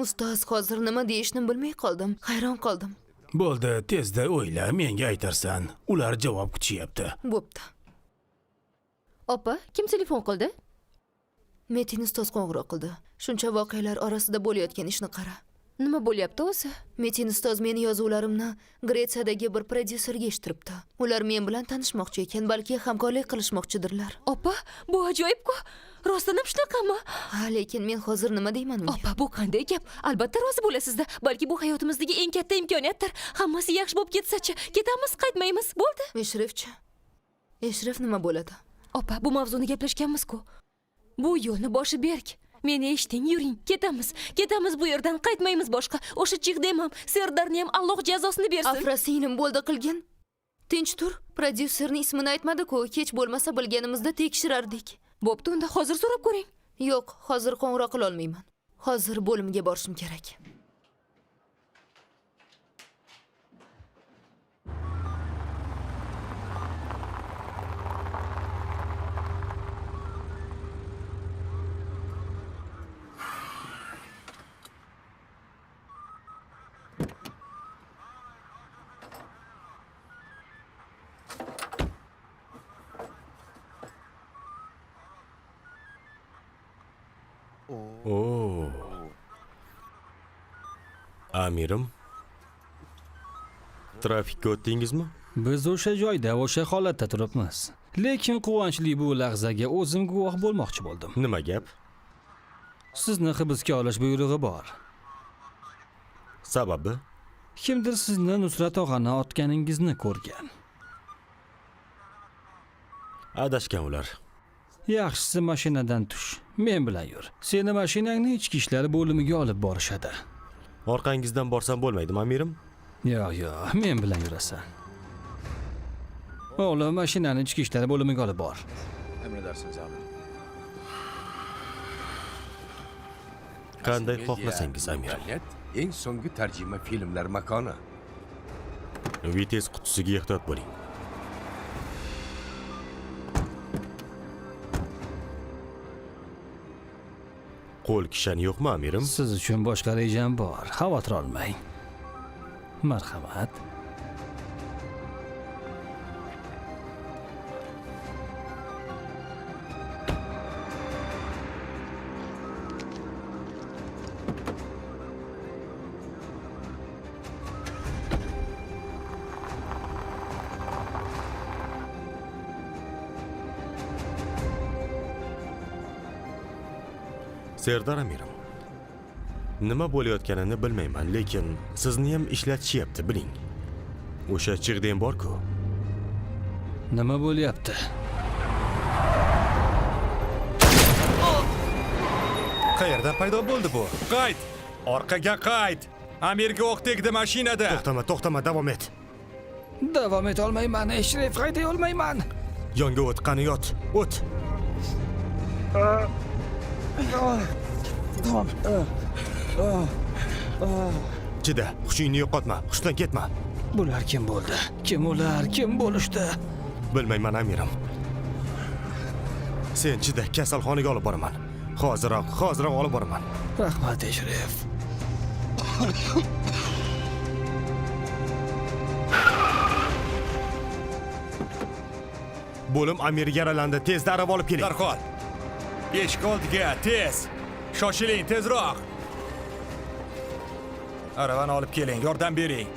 Ustoz, hozir nima deyishni bilmay qoldim. Hayron qoldim. Bo'ldi, tezda o'yla, menga aytarsan. Ular javob kutishyapti. Bo'pti. Opa, kim telefon qildi? Metin ustoz qo'ng'iroq qildi. Shuncha voqealar orasida bo'layotgan ishni qara. Nima bo'lyapti o'zi? Metin ustoz meni yozuvlarimni Gretsiyadagi bir prodyuserga eshittiribdi. Ular men bilan tanishmoqchi ekan, balki hamkorlik qilishmoqchidirlar. Opa, bu ajoyib-ku. Rostdan ham shunaqami? Ha, lekin men hozir nima deyman unga? Opa, bu qanday gap? Albatta rozi bo'lasizda. Balki bu hayotimizdagi eng katta imkoniyatdir. Hammasi yaxshi bo'lib ketsa-chi, ketamiz, qaytmaymiz. Bo'ldi. Eshrifchi. Eshrif nima bo'ladi? Opa, bu mavzuni gaplashganmiz-ku. Bu yo'lni boshi berk. Meni eshiting, yuring, ketamiz. Ketamiz bu yerdan, qaytmaymiz boshqa. O'sha chiqdem ham, Serdarni ham Alloh jazosini bersin. Afrasinglim bo'ldi qilgin. Tinch tur, prodyuserning ismini aytmadi-ku. Kech bo'lmasa bilganimizda tekshirardik. Bo'pti, unda hozir so'rab ko'ring. Yo'q, hozir qo'ng'iroq qila olmayman. Hozir bo'limga borishim kerak. Oo. Amirim. Trafikka o'tdingizmi? Biz o'sha joyda, o'sha holatda turibmiz. Lekin quvonchli bu lahzaga o'zim guvoh bo'lmoqchi bo'ldim. Nima gap? Sizni hibsga olish buyrug'i bor. Sababi? Kimdir sizni Nusrat og'ani otganingizni ko'rgan. Adashgan ular. Yaxshisi mashinadan tush. Men bilan yur. Seni mashinangni ichki ishlar bo'limiga olib borishadi. Orqangizdan borsam bo'lmaydimi, amirim? Yo'q, men bilan yurasan. O'g'lim, mashinani ichki ishlar bo'limiga olib bor. Emredersiniz amirim. Qanday xohlasangiz, amirim. Eng so'nggi tarjima filmlar makoni. Vites qutisiga ehtiyot bo'ling. Qo'l kishan yo'qmi, amirim? Siz uchun boshqa rejam bor. Xavotir olmang. Marhamat. Serdar amirim. Nima bo'layotganini bilmayman, lekin sizni ham ishlatishyapti, biling. O'sha chiqdem bor-ku. Nima bo'lyapti? Qayerdan paydo bo'ldi bu? Qayt! Orqaga qayt! Amirga o'q tegdi mashinada. To'xtama, davom et. Davom et olmayman, Eshrif, hayday olmayman. Yonga o't, qani yot. O't. Chida, hushingni yo'qotma, hushdan ketma. Bular kim bo'ldi? Kim ular? Kim bo'lishdi? Bilmayman, amirim. Sen chida, kasalxonaga olib boraman. Hoziroq olib boraman. Rahmat, Eshrif. Bo'lim amiri yaralandi. Tezda arava olib keling. Darhol. Eshik oldiga, tez. Shoshiling, tezroq. Aravani olib keling, yordam bering.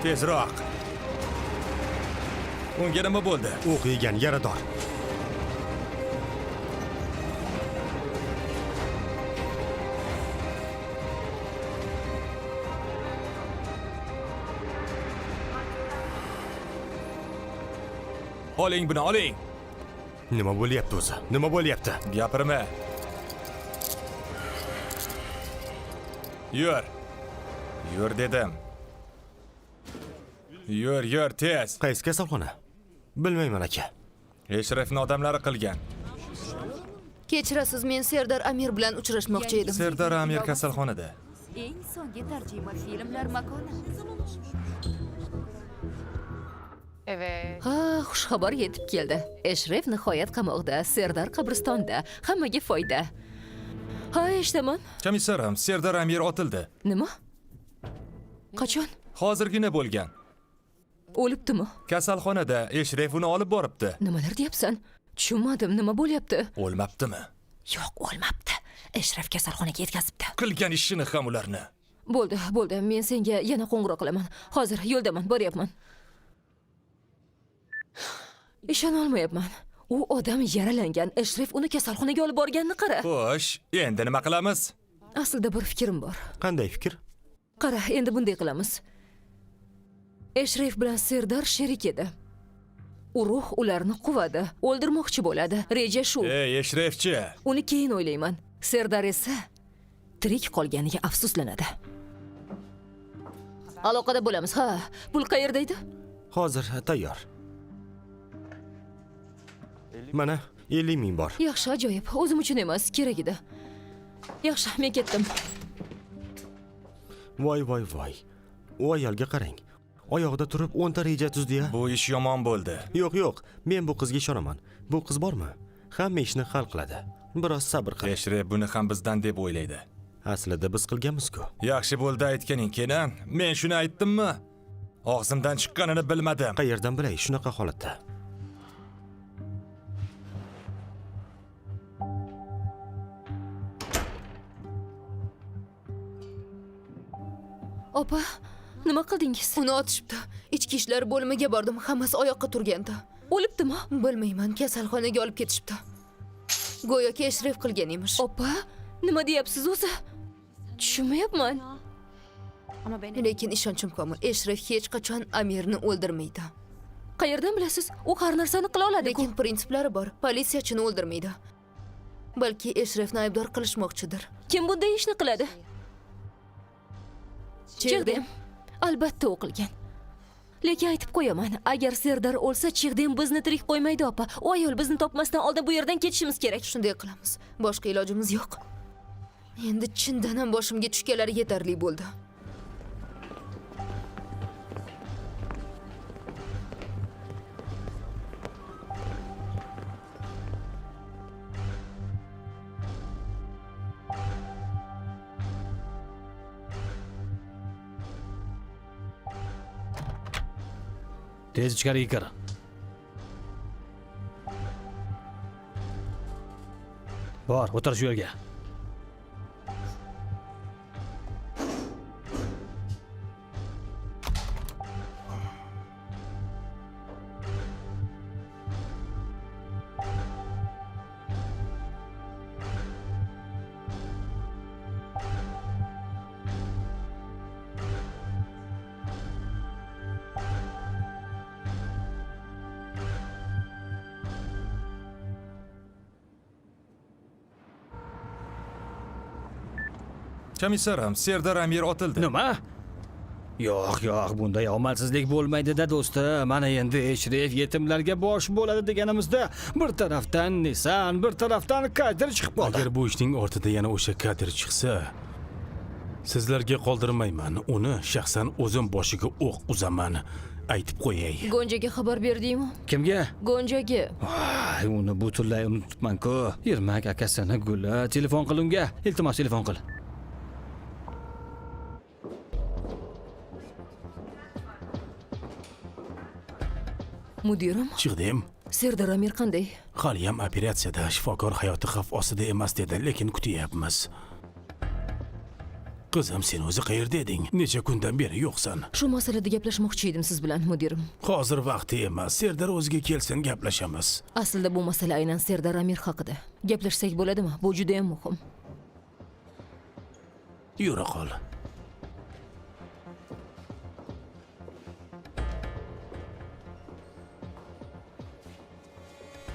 Tezroq. Unga nima bo'ldi? O'q yegan yarador. Oling buni, oling. Nima bo'lyapti o'zi? Nima bo'lyapti? Gapirma. Yur. Yur dedim. Yur, tez. Qaysi kasalxona? Bilmayman aka. Eshrafning odamlari qilgan. Kechirasiz, men Serdar Amir bilan uchrashmoqchi edim. Serdar Amir kasalxonada. Eng so'nggi tarjima filmlar makoni. Evet. Ha, xushxabar yetib keldi. Eshraf nihoyat qamoqda, Serdar qabristonda. Hammaga foyda. Ha, eshitaman. Komissarim, Serdar Amir otildi. Nima? Qachon? Hozirgina bo'lgan. O'libdimi? Kasalxonada Eshraf uni olib boribdi. Nimalar deyapsan? Tushunmadim, nima bo'lyapti? O'lmabdimi? Yo'q, o'lmabdi. Eshraf kasalxonaga yetkazibdi. Qilgan ishini ham ularni. Bo'ldi, men senga yana qo'ng'iroq qilaman. Hozir yo'ldaman, boryapman. Ishona olmayapman. U odam yaralangan, Eshraf uni kasalxonaga olib borganini qara. Xo'sh, endi nima qilamiz? Aslida bir fikrim bor. Qanday fikr? Qara, endi bunday qilamiz. Eshraf bilan Serdar sherik edi. Urug' ularni quvadi, o'ldirmoqchi bo'ladi. Reja shu. Ey, Eshrafchi. Uni keyin o'ylayman. Serdar esa tirik qolganiga afsuslanadi. Aloqada bo'lamiz. Ha, pul qayerda edi? Hozir tayyor. Mana 50 ming bor. Yaxshi, ajoyib. O'zim uchun emas, kerak edi. Yaxshi, men ketdim. Voy. U ayolga qarang. Oyog'ida turib 10 ta reja tuzdi-ya. Bu ish yomon bo'ldi. Yo'q. Men bu qizga ishonaman. Bu qiz bormi? Hamma ishni hal qiladi. Biroz sabr qil. Eshraf buni ham bizdan deb o'ylaydi. Aslida biz qilganmiz-ku. Yaxshi bo'ldi aytganing, Kenan. Men shuni aytdimmi? Og'zimdan chiqqanini bilmadim. Qayerdan bilay shunaqa holatda? Opa, nima qildingiz? Uni otishibdi. Ichki ishlar bo'limiga bordim, hammasi oyoqqa turganda. O'libdimi? Bilmayman, kasalxonaga olib ketishibdi. Go'yoki Eshraf qilgan emish. Opa, nima deyapsiz o'zi? Tushunmayapman. Ama beni Lekin ishonchim komil, Eshraf hech qachon Amirni o'ldirmaydi. Qayerdan bilasiz? U har narsani qila oladi-ku. Lekin prinsiplari bor. Politsiyachini o'ldirmaydi. Balki Eshrafni aybdor qilishmoqchidir. Kim bunday ishni qiladi? Chig'dem. Albatta o'qilgan. Lekin aytib qo'yaman, agar Serdar o'lsa, Chig'dem bizni tirik qo'ymaydi, opa. U ayol bizni topmasdan oldin bu yerdan ketishimiz kerak. Shunday qilamiz. Boshqa ilojimiz yo'q. Endi chindan ham boshimga tushganlari yetarli bo'ldi. Tez ichkariga kir. Bor, o'tir shu yerga. Komissarim, Serdar Amir otildi. Nima? Yo'q, bunday omadsizlik bo'lmaydi-da do'stim. Mana endi Eshraf yetimlarga bosh bo'ladi deganimizda, bir tarafdan Nisan, bir tarafdan Kadir chiqib qoldi. Agar bu ishning ortida yana o'sha Kadir chiqsa, sizlarga qoldirmayman. Uni shaxsan o'zim boshiga o'q uzaman. Aytib qo'yay. Gonjaga xabar berdingmi? Kimga? Gonjaga. Uni butunlay unutibman-ku. Irmak akasini Guli, telefon qil unga. Iltimos, telefon qil. Mudirim, Chiqdim. Serdar Amir qanday? Haliyam operatsiyada, shifokor hayoti xavf ostida emas dedi, lekin kutyapmiz. Qizim, sen o'zi qayerda eding? Necha kundan beri yo'qsan? Shu masalada gaplashmoqchi edim siz bilan, mudirim. Hozir vaqti emas. Serdar o'ziga kelsin, gaplashamiz. Aslida bu masala aynan Serdar Amir haqida. Gaplashsak bo'ladimi? Bu juda ham muhim. Yura qol.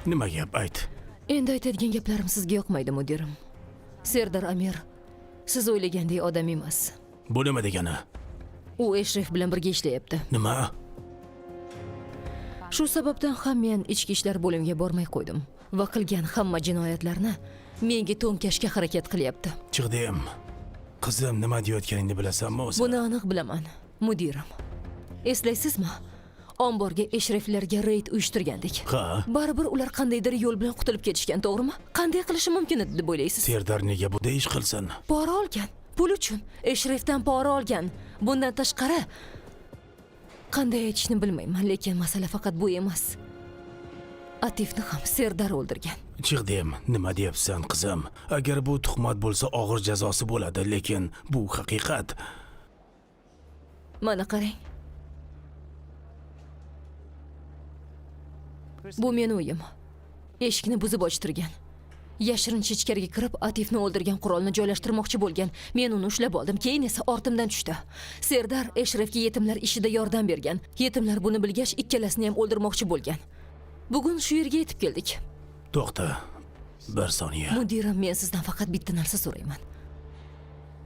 Nima gap, ayt. Endi aytadigan gaplarim sizga yoqmaydi, mudirim. Serdar Amir siz o'ylagandek odam emas. Bu nima degani? U Eshref bilan birga ishlayapti. Nima? Shu sababdan ham men ichki ishlar bo'limiga bormay qo'ydim va qilgan hamma jinoyatlarni menga to'nkashga harakat qilyapti. Chiqdim. Qizim, nima deyotganingni bilasanmi o'zi? Buni aniq bilaman, mudirim. Eslaysizmi? Omborga Eshreflarga reyd uyushtirgandik. Ha? Baribir ular qandaydir yo'l bilan qutulib ketishgan, to'g'rimi? Qanday qilishi mumkin edi deb o'ylaysiz? Serdar nega bunday ish qilsin? Pora olgan. Pul uchun Eshrefdan pora olgan. Bundan tashqari qanday aytishni bilmayman, lekin masala faqat bu emas. Atifni ham Serdar o'ldirgan. Chiqdim. Nima deyapsan, qizim? Agar bu tuhmat bo'lsa, og'ir jazosi bo'ladi, lekin bu haqiqat. Mana qarang. Bu meni uyim. Eshikni buzib ochtirgan. Yashirincha ichkariga kirib, Atifni o'ldirgan qurolni joylashtirmoqchi bo'lgan. Men uni ushlab oldim, keyin esa ortimdan tushdi. Serdar Eshrefga yetimlar ishida yordam bergan. Yetimlar buni bilgach, ikkalasini ham o'ldirmoqchi bo'lgan. Bugun shu yerga yetib keldik. To'xta. Bir soniya. Mudirim, men sizdan faqat bitta narsa so'rayman.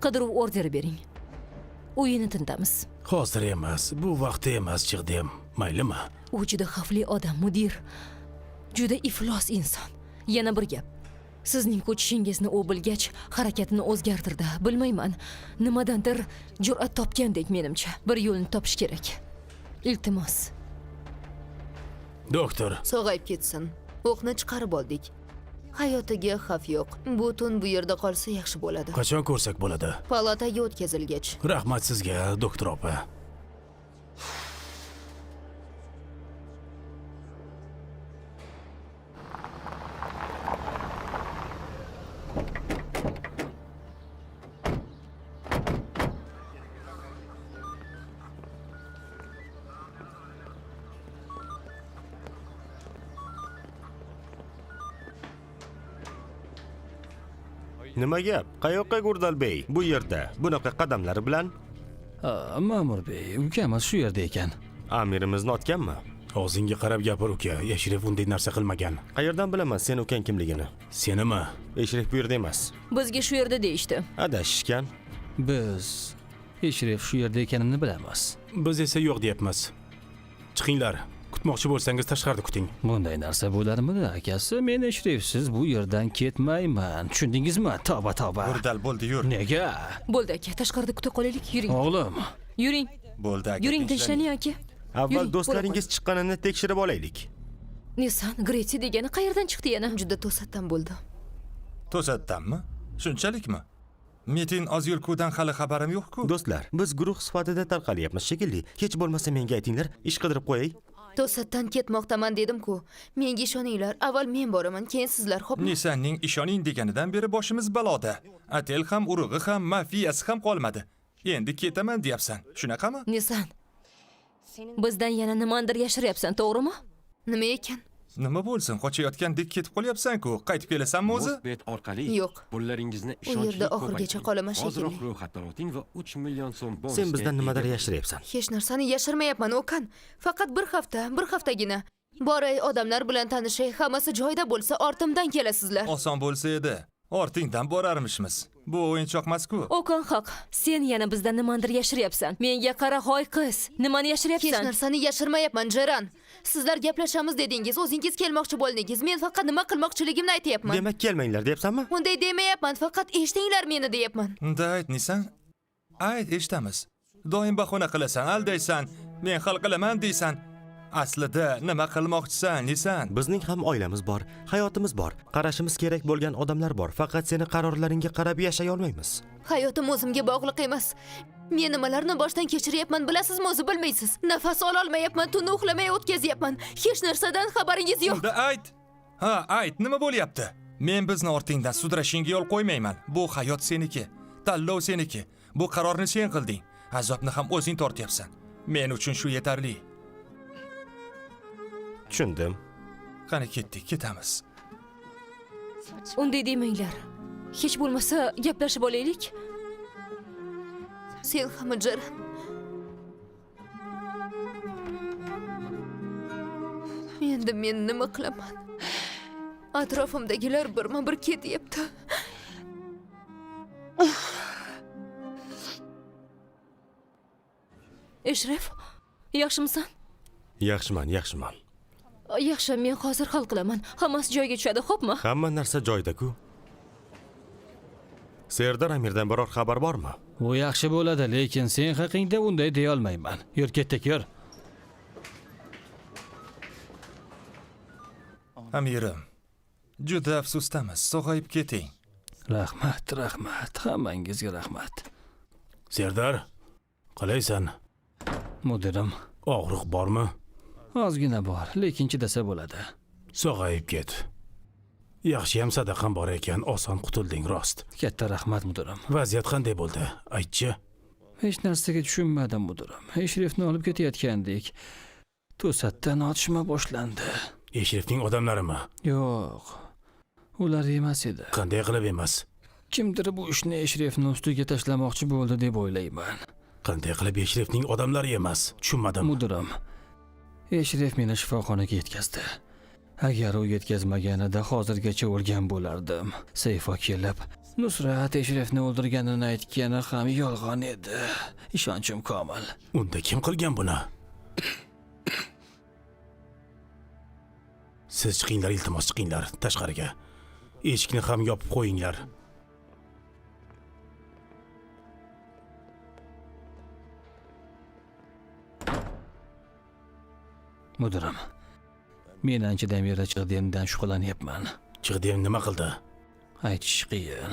Qidiruv orderi bering. Uyini tintamiz. Hozir emas, bu vaqti emas, chiqdim. Maylimi? U juda xavfli odam, mudir. Juda iflos inson. Yana bir gap. Sizning ko'chishingizni u bilgach, harakatini o'zgartirdi. Bilmayman, nimadandir jur'at topgandek menimcha. Bir yo'lni topish kerak. Iltimos. Doktor, Sog'ayib ketsin. O'qni chiqarib oldik. Hayotiga xavf yo'q. Bu tun bu yerda qolsa yaxshi bo'ladi. qachon ko'rsak bo'ladi? Palataga o'tkazilgach. Rahmat sizga, doktor opa. Nima gap? Qayoqqa Gurdalbey? Bu yerda bunaqa qadamlari bilan Ma'mur bey, ukamiz shu yerda ekan. amirimizni otganmi? Og'zingga qarab gapir, uka. Yashirib unday narsa qilmagan. Qayerdan bilaman sen ukang kimligini? Senimi? Eshref bu yerda emas. Bizga shu yerda deyishdi. Adashishgan. Biz Eshref shu yerda ekanini bilamiz. Biz esa yo'q deyapmiz. Chiqinglar. Kutmoqchi bo'lsangiz tashqarida kuting. Bunday narsa bo'larmidi, akasi? Men Eshrefsiz bu yerdan ketmayman. Tushundingizmi? Tavba tavba. Gurdal bo'ldi, yur. Nega? Bo'ldi aka, tashqarida kuta qolaylik. Yuring. O'g'lim, Yuring. Bo'ldi aka. Yuring, tinchlaning aka. Avval Yuring, do'stlaringiz chiqqanini tekshirib olaylik. Nissan Gretsiya degani qayerdan chiqdi yana? Juda to'satdan bo'ldi. To'satdanmi? Shunchalikmi? Metin Ozyulkudan hali xabarim yo'q-ku. Do'stlar, biz guruh sifatida tarqalyapmiz shekilli. Hech bo'lmasa menga aytinglar, ish qidirib qo'yay. To'satdan ketmoqdaman dedim-ku. Menga ishoninglar. Avval men boraman, keyin sizlar, xo'pmi? Nisanning ishoning deganidan beri boshimiz baloda. Atel ham, urug'i ham, mafiyasi ham qolmadi. Endi ketaman deyapsan. Shunaqami? Nissan. Bizdan yana nimandir yashiryapsan, to'g'rimi? Nima ekan? Nima bo'lsin, qochayotgandek ketib qolyapsan-ku. Qaytib kelasanmi o'zi? Bet orqali Yo'q. pullaringizni U yerda oxirigacha qolaman Hozirroq shekilli. ro'yxatdan o'ting va 3 million so'm bonus. Sen bizdan nimadir yashiryapsan. Hech narsani yashirmayapman, Okan. Faqat bir haftagina. Boray, odamlar bilan tanishay, hammasi joyida bo'lsa, ortimdan kelasizlar. Oson bo'lsa edi. Ortingdan borarmishmiz. Bu o'yinchoq emas-ku. Okan haq. Sen yana bizdan nimandir yashiryapsan. Menga qara, hoy qiz. Nimani Hech yashiryapsan? narsani yashirmayapman, Jeran. Sizlar gaplashamiz dedingiz, o'zingiz kelmoqchi bo'ldingiz. Men faqat nima qilmoqchiligimni aytayapman. Demak, kelmanglar deyapsanmi? Unday demayapman, faqat eshitinglar meni deyapman. Unda ayt, Nisan. Ayt, eshitamiz. Doim bahona qilasan, aldaysan. Men hal qilaman deysan. Aslida nima qilmoqchisan, Nisan? Bizning ham oilamiz bor, hayotimiz bor, qarashimiz kerak bo'lgan odamlar bor. Faqat seni qarorlaringga qarab yashay olmaymiz. Hayotim o'zimga bog'liq emas. Men nimalarni boshdan kechiryapman bilasizmi, o'zi bilmaysiz. Nafas ola olmayapman, tunni uxlamay o'tkazyapman. Hech narsadan xabaringiz yo'q. Unda ayt. Ha, ayt, nima bo'lyapti? Men bizni ortingdan sudrashingga yo'l qo'ymayman. Bu hayot seniki, tanlov seniki. Bu qarorni sen qilding. Azobni ham o'zing tortyapsan. Men uchun shu yetarli. Tushundim. Qani ketdik, ketamiz. Unday demanglar. Hech bo'lmasa gaplashib olaylik. Sen ham Jaran. Endi men nima qilaman? Atrofimdagilar birma-bir ketyapti. Eshraf, yaxshimisan? Yaxshiman. Yaxshi, men hozir hal qilaman. Hammasi joyiga tushadi, xo'pmi? Hamma narsa joyida-ku. Serdar Amirdan biror xabar bormi? U yaxshi bo'ladi, lekin sen haqingda unday deya olmayman. Yur, ketdik, yur. Amirim, juda afsusdamiz. Sog'ayib keting. Rahmat. Hammangizga rahmat. Serdar, qalaysan? Mudirim, Og'riq bormi? ozgina bor, lekin chidasa bo'ladi. Sog'ayib ket. Yaxshiyam sadaqam bor ekan, oson qutulding rost. Katta rahmat, mudirim. Vaziyat qanday bo'ldi? Aytchi. Hech narsaga tushunmadim, mudirim. Eshrefni olib ketayotgandik. To'satdan otishma boshlandi. Eshrefning odamlarimi? Yo'q. Ular emas edi. Qanday qilib emas? Kimdir bu ishni Eshrefni ustiga tashlamoqchi bo'ldi deb o'ylayman. Qanday qilib Eshrefning odamlari emas? Tushunmadim. Mudirim, Eshref meni shifoxonaga yetkazdi. Agar u yetkazmaganida hozirgacha o'lgan bo'lardim. Sayfo kelib, Nusrat Eshrefni o'ldirganini aytgani ham yolg'on edi. Ishonchim komil. Unda kim qilgan buni? Siz chiqinglar, iltimos chiqinglar tashqariga. Eshikni ham yopib qo'yinglar. Mudirim, men anchadan beri Chig'demdan shug'ullanyapman. Chig'dem nima qildi? Aytish qiyin.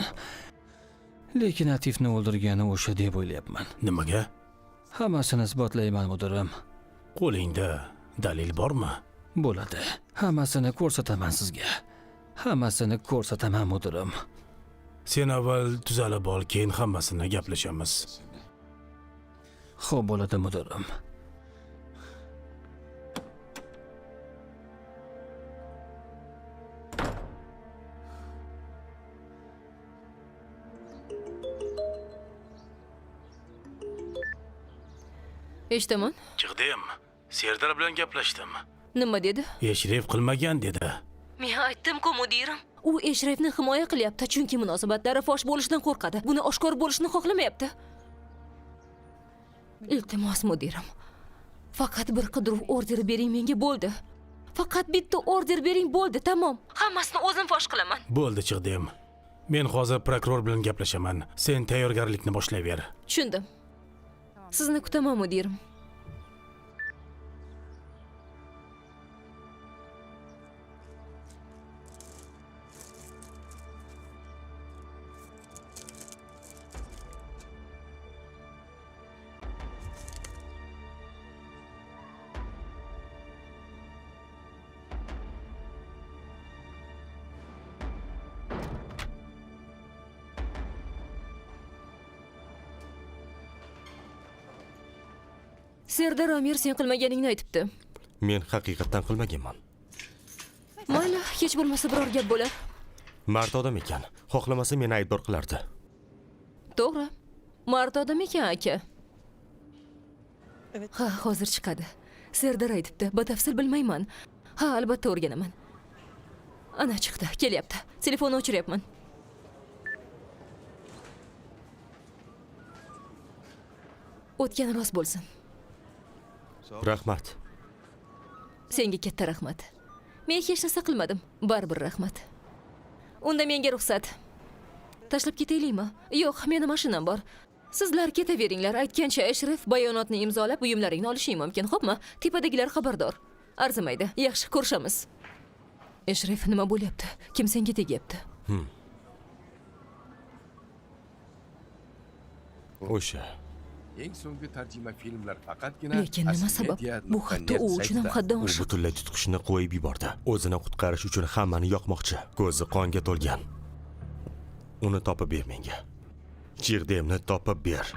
Lekin Atifni o'ldirgani o'sha deb o'ylayapman. Nimaga? Hammasini isbotlayman, mudirim. Qo'lingda dalil bormi? Bo'ladi. Hammasini ko'rsataman sizga. Hammasini ko'rsataman, mudirim. Sen avval tuzalib ol, keyin hammasini gaplashamiz. Xo'p bo'ladi, mudirim. Eshitaman. Chig'dem, Serdar bilan gaplashdim. Nima dedi? Eshref qilmagan dedi. Men aytdim-ku, mudirim. U Eshrefni himoya qilyapti, chunki munosabatlari fosh bo'lishidan qo'rqadi. Buni oshkor bo'lishni xohlamayapti. Iltimos, mudirim. Faqat bir qidiruv orderi bering menga bo'ldi. Faqat bitta order bering bo'ldi, tamom. Hammasini o'zim fosh qilaman. Bo'ldi, Chig'dem. Men hozir prokuror bilan gaplashaman. Sen tayyorgarlikni boshlayver. Tushundim. Sizni kutaman, mudirim. Serdar Amir sen qilmaganingni aytibdi. Men haqiqatdan qilmaganman. Mayli, hech bo'lmasa biror gap bo'lar. Mard odam ekan. Xohlamasa meni aybdor qilardi. To'g'ri. Mard odam ekan, aka. Ha, hozir chiqadi. Serdar aytibdi, batafsil bilmayman. Ha, albatta o'rganaman. Ana chiqdi, kelyapti. Telefonni o'chiryapman. O'tgani rost bo'lsin. Rahmat. Senga katta rahmat. Men hech narsa qilmadim. Baribir rahmat. Unda menga ruxsat. Tashlab ketaylikmi? Yo'q, meni mashinam bor. Sizlar ketaveringlar. Aytgancha Eshref bayonotni imzolab, buyumlaringni olishing mumkin, xo'pmi? Tepadagilar xabardor. Arzimaydi. Yaxshi, ko'rishamiz. Eshref, nima bo'lyapti? Kim senga tegyapti? O'sha. Eng so'nggi tarjima filmlar faqatgina Lekin nima sabab? Bu hatto u uchun ham haddan U oshiq. butunlay tutqishni qo'yib yubordi. O'zini qutqarish uchun hammani yoqmoqchi. Ko'zi qonga to'lgan. Uni topib ber menga. Jirdemni topib ber.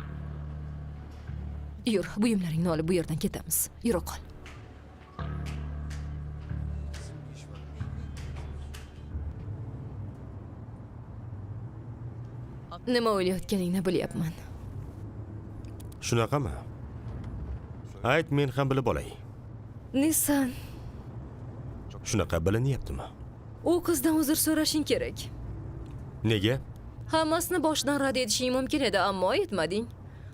Yur, buyumlaringni olib bu yerdan ketamiz. Yura qol. Nima o'ylayotganingni bilyapman. Shunaqami? Ayt, men ham bilib olay. Nissan, Shunaqa bilinyaptimi? u qizdan uzr so'rashing kerak. Nega? Hammasini boshdan rad etishing mumkin edi, ammo etmading.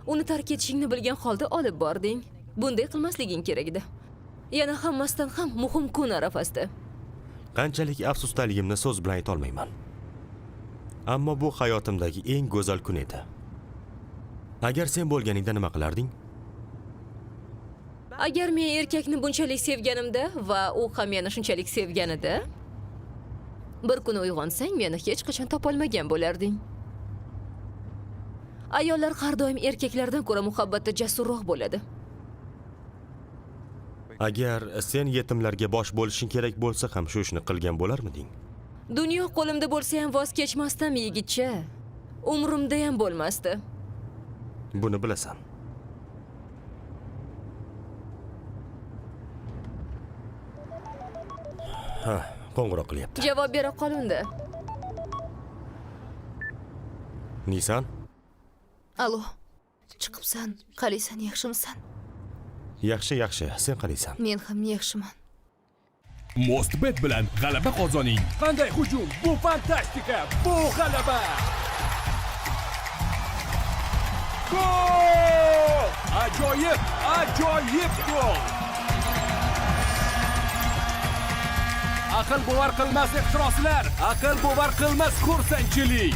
Uni tark etishingni bilgan holda olib bording. Bunday qilmasliging kerak edi. Yana hammasidan ham muhim kun arafasida. Qanchalik afsusdaligimni so'z bilan ayta olmayman. Ammo bu hayotimdagi eng go'zal kun edi. Agar sen bo'lganingda nima qilarding? Agar men erkakni bunchalik sevganimda va u ham meni shunchalik sevganida, bir kuni uyg'onsang meni hech qachon topolmagan bo'larding. Ayollar har doim erkaklardan ko'ra muhabbatda jasurroq bo'ladi. Agar sen yetimlarga bosh bo'lishing kerak bo'lsa ham shu ishni qilgan bo'larmiding? Dunyo qo'limda bo'lsa ham voz kechmasdim, yigitcha. Umrimda ham bo'lmasdi. Buni bilasan. Ha, qo'ng'iroq qilyapti. Javob bera qol unda. Nisan, Alo. Chiqibsan, qalaysan, yaxshimisan? yaxshi, sen qaraysan. Men ham yaxshiman. Mostbet bilan g'alaba qozoning. Qanday hujum? Bu fantastika! Bu g'alaba! Gol! Ajoyib gol! Aql bovar qilmas ehtiroslar, aql bovar qilmas xursandchilik.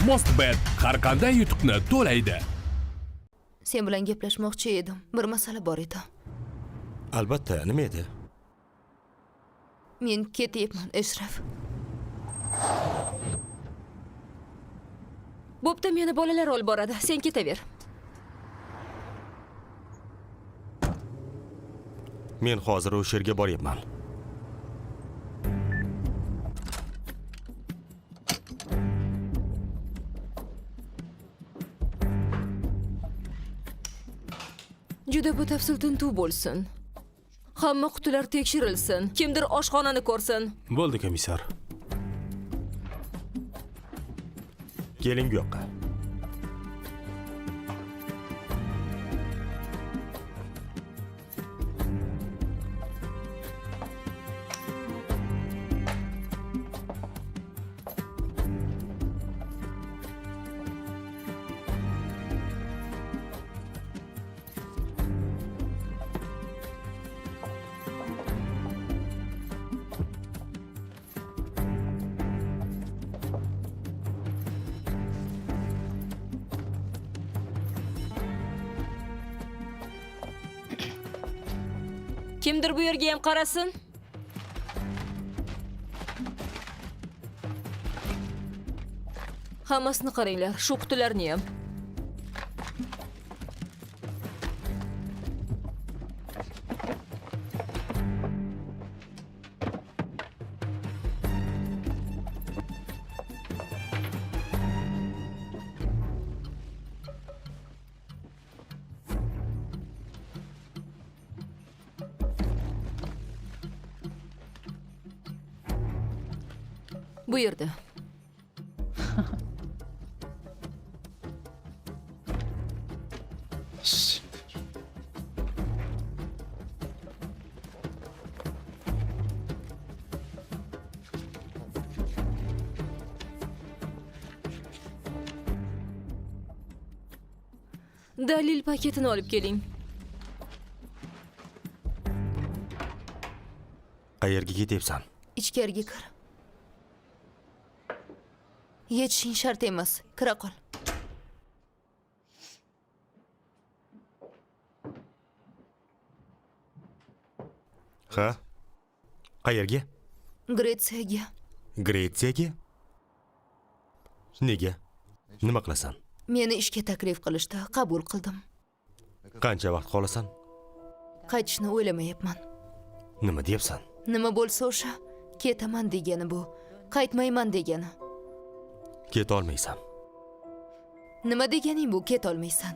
Mostbet har qanday yutuqni to'laydi. Sen bilan gaplashmoqchi edim. Bir masala bor edi. Albatta, nima edi? Men ketyapman, Ashraf. Bo'pti, meni bolalar olib boradi. Sen ketaver. Men hozir o'sha yerga boryapman. Juda batafsil tintuv bo'lsin. Hamma qutilar tekshirilsin. Kimdir oshxonani ko'rsin. Bo'ldi, komissar. Keling bu yoqqa. Kimdir bu yerga ham qarasin. Hammasini qaranglar, shu qutilarni ham. Bu yerda. Dalil paketini olib keling. Qayerga ketyapsan? Ichkariga kir. Yetishing shart emas. Kira qol. Ha? Qayerga? Gretsiyaga. Gretsiyaga? Nega? Nima qilasan? Meni ishga taklif qilishdi, qabul qildim. Qancha vaqt qolasan? Qaytishni o'ylamayapman. Nima deyapsan? Nima bo'lsa o'sha, Ketaman degani bu. Qaytmayman degani. Ketolmaysan. Nima deganing bu ketolmaysan?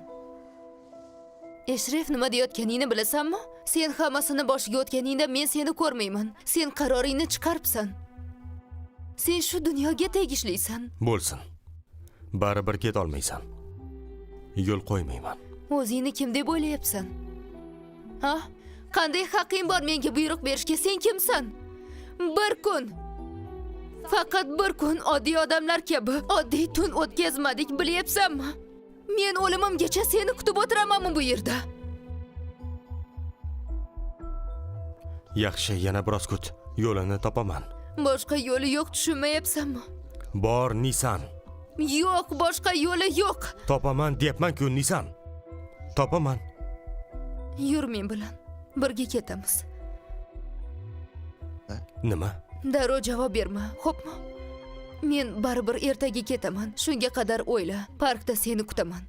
Eshref nima deyotganingni bilasanmi? Sen hammasini boshiga o'tganingda men seni ko'rmayman. Sen qaroringni chiqaribsan. Sen shu dunyoga tegishlisan. Bo'lsin. Baribir ketolmaysan. Yo'l qo'ymayman. O'zingni kim deb o'ylayapsan? Ha? Qanday haqqing bor menga buyruq berishga? Sen kimsan? Bir kun. Faqat bir kun oddiy odamlar kabi oddiy tun o'tkazmadik, bilyapsanmi? Men o'limimgacha seni kutib o'tiramanmi bu yerda? Yaxshi, yana biroz kut. Yo'lini topaman. Boshqa yo'li yo'q, tushunmayapsanmi? Bor Nisan. Yo'q, boshqa yo'li yo'q. Topaman deyapman-ku, Nisan. Topaman. Yur men bilan. Birga ketamiz. Nima? Darrov javob berma, xo'pmi? Men baribir ertaga ketaman. Shunga qadar o'yla. Parkda seni kutaman.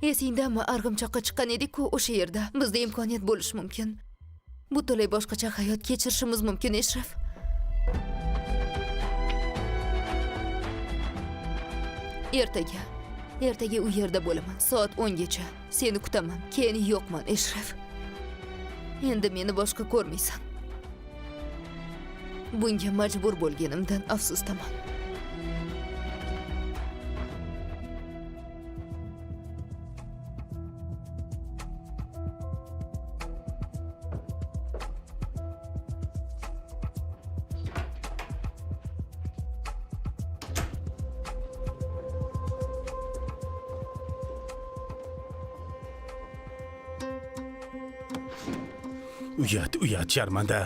Esingdami, arg'imchoqqa chiqqan edik-ku o'sha yerda. Bizda imkoniyat bo'lishi mumkin. Butunlay boshqacha hayot kechirishimiz mumkin, Eshraf. Ertaga u yerda bo'laman. Soat 10 gacha. Seni kutaman. Keyin yo'qman, Eshraf. Endi meni boshqa ko'rmaysan. Bunga majbur bo'lganimdan afsusdaman. Uyat, sharmanda.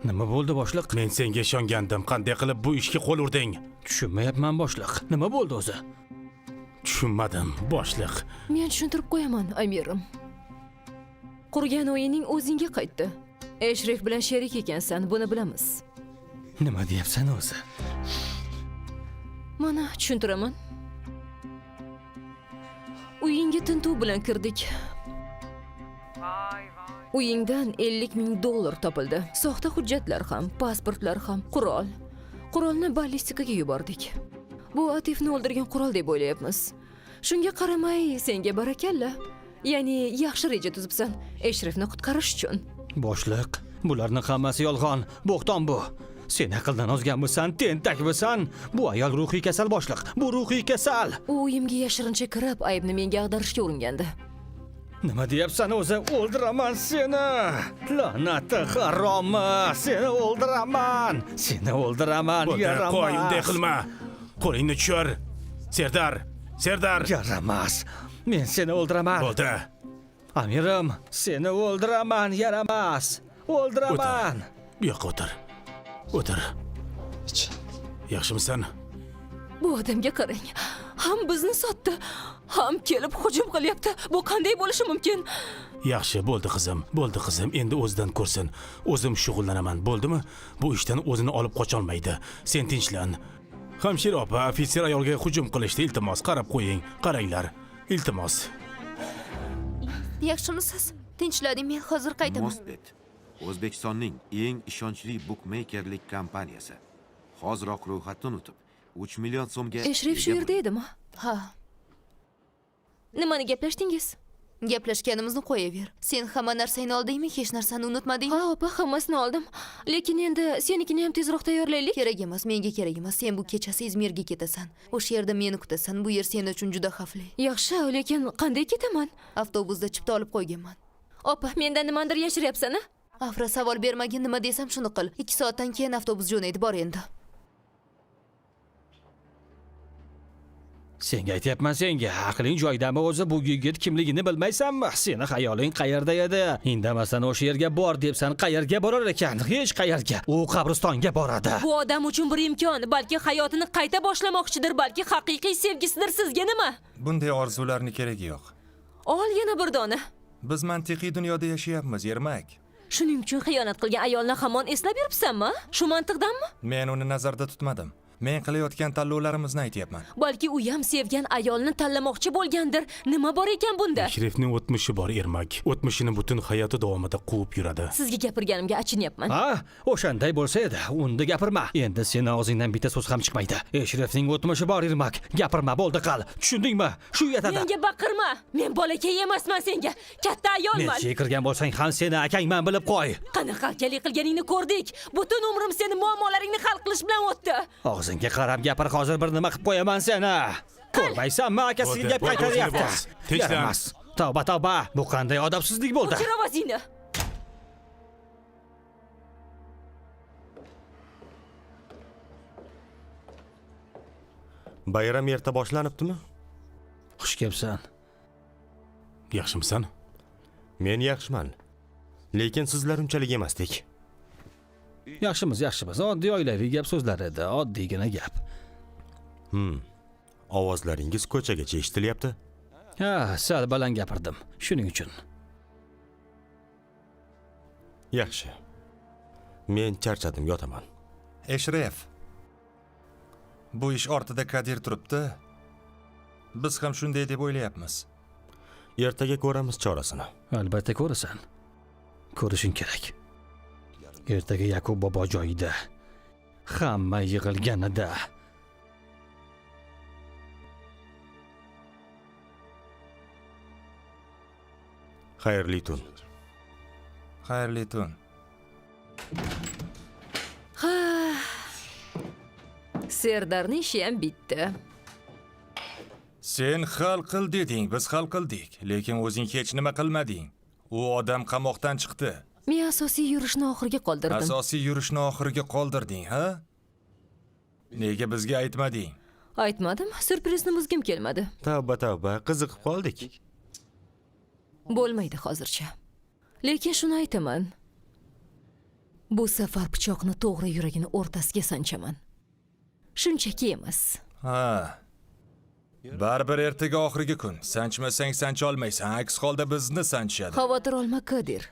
Nima bo'ldi boshliq? Men senga ishongandim. Qanday qilib bu ishga qo'l urding? Tushunmayapman boshliq. Nima bo'ldi o'zi? Tushunmadim, boshliq. Men tushuntirib qo'yaman, amirim. Qurgan o'yining o'zingga qaytdi. Eshref bilan sherik ekansan, buni bilamiz. Nima deyapsan o'zi? Mana tushuntiraman. Uyingga tintuv bilan kirdik. Uyingdan 50 ming dollar topildi. Soxta hujjatlar ham, pasportlar ham, qurol. Qurolni ballistikaga yubordik. Bu Atifni o'ldirgan qurol deb o'ylayapmiz. Shunga qaramay, senga barakalla. Ya'ni yaxshi reja tuzibsan Eshrefni qutqarish uchun. Boshliq, bularning hammasi yolg'on, bo'xton bu. Sen aqldan ozganmisan, tentakmisan? Bu ayol ruhiy kasal boshliq. Bu ruhiy kasal. U uyimga yashirincha kirib, aybni menga ag'darishga uringandi. Nima deyapsan o'zi? O'ldiraman seni. La'nati haromi. Seni o'ldiraman. Seni o'ldiraman. Yaramas. Qo'y, unday qilma. Qo'lingni tushir. Serdar. Yaramas. Men seni o'ldiraman. Bo'ldi. Amirim, seni o'ldiraman. Yaramas. O'ldiraman. Bu yoqqa o'tir. Yaxshimisan? Bu odamga qarang. Ham bizni sotdi, ham kelib hujum qilyapti. Bu qanday bo'lishi mumkin? Yaxshi, bo'ldi qizim. Endi o'zidan ko'rsin. O'zim shug'ullanaman, bo'ldimi? Bu ishdan o'zini olib qocholmaydi. Sen tinchlan. Hamshira opa, ofitser ayolga hujum qilishdi. Iltimos, qarab qo'ying. Qaranglar. Iltimos. Yaxshimisiz? Tinchlading, men hozir qaytaman. Mostbet O'zbekistonning eng ishonchli bukmeykerlik kompaniyasi. Hoziroq ro'yxatdan o'tib 3 million so'mga Eshref shu yerda edimi? Ha. Nimani gaplashdingiz? Gaplashganimizni qo'yaver. Sen hamma narsangni oldingmi? Hech narsani unutmadingmi? Ha, opa, hammasini oldim. Lekin endi senikini ham tezroq tayyorlaylik. Kerak emas, menga kerak emas. Sen bu kechasi Izmirga ketasan. O'sha yerda meni kutasan. Bu yer sen uchun juda xavfli. Yaxshi, lekin qanday ketaman? Avtobusda chipta olib qo'yganman. Opa, mendan nimadir yashiryapsan-a? Afra, savol bermagin, nima desam shuni qil. 2 soatdan keyin avtobus jo'naydi, bor endi. Senga aytyapman senga, aqling joyidami o'zi? Bu yigit kimligini bilmaysanmi? Seni xayoling qayerda edi? Indamasdan o'sha yerga bor debsan, qayerga borar ekan? Hech qayerga. U qabristonga boradi. Bu odam uchun bir imkon, balki hayotini qayta boshlamoqchidir, balki haqiqiy sevgisidir. Sizga nima? Bunday orzularning keragi yo'q. Ol yana bir dona. Biz mantiqiy dunyoda yashayapmiz, Yermak. Shuning uchun xiyonat qilgan ayolni hamon eslab yuribsanmi? Shu mantiqdanmi? Men uni nazarda tutmadim. Men qilayotgan tanlovlarimizni aytyapman. Balki u ham sevgan ayolni tanlamoqchi bo'lgandir. Nima bor ekan bunda? Eshrefning o'tmishi bor Ermak. O'tmishini butun hayoti davomida quvib yuradi. Sizga gapirganimga achinyapman. Ha, o'shanday bo'lsa edi, unda gapirma. Endi seni og'zingdan bitta so'z ham chiqmaydi. Eshrefning o'tmishi bor Irmak. Gapirma, bo'ldi qal. Tushundingmi? Shu yetadi. Menga baqirma. Men bolakay emasman senga. Katta ayolman. Necha kirgan bo'lsang ham seni akangman bilib qo'y. Qanaqa akalik qilganingni ko'rdik. Butun umrim seni muammolaringni hal qilish bilan o'tdi. Og'zingga qarab gapir, hozir bir nima qilib qo'yaman seni. Ko'rmaysanmi, akasiga gap qaytaryapti. Tinchlan. Yaramas. Tavba, tavba. Bu qanday odobsizlik bo'ldi? O'chir ovozingni. Bayram erta boshlanibdimi? Xush kelibsan. Yaxshimisan? Men yaxshiman. Lekin sizlar unchalik emasdik. Yaxshimiz, yaxshimiz. Oddiy oilaviy gap so'zlar edi, oddiygina gap. Ovozlaringiz ko'chagacha eshitilyapti. Ha, sal baland gapirdim. Shuning uchun. Yaxshi. Men charchadim, yotaman. Eshref. Bu ish ortida Kadir turibdi. Biz ham shunday deb o'ylayapmiz. Ertaga ko'ramiz chorasini. Albatta ko'rasan. Ko'rishing kerak. Ertaga Yakub bobo joyida. Hamma yig'ilganida. Xayrli tun. Xayrli tun. Serdarning ishi ham bitdi. Sen hal qil deding, biz hal qildik, lekin o'zing hech nima qilmading. U odam qamoqdan chiqdi. Men asosiy yurishni oxirga qoldirdim. Asosiy yurishni oxiriga qoldirding, ha? Nega bizga aytmading? Aytmadim, surprizni buzgim kelmadi. Tavba, tavba, qiziqib qoldik. Bo'lmaydi hozircha. Lekin shuni aytaman. Bu safar pichoqni to'g'ri yuragini o'rtasiga sanchaman. Shunchaki emas. Ha. Baribir ertaga oxirgi kun. Sanchmasang sancholmaysan, aks holda bizni sanchishadi. Xavotir olma, Kadir.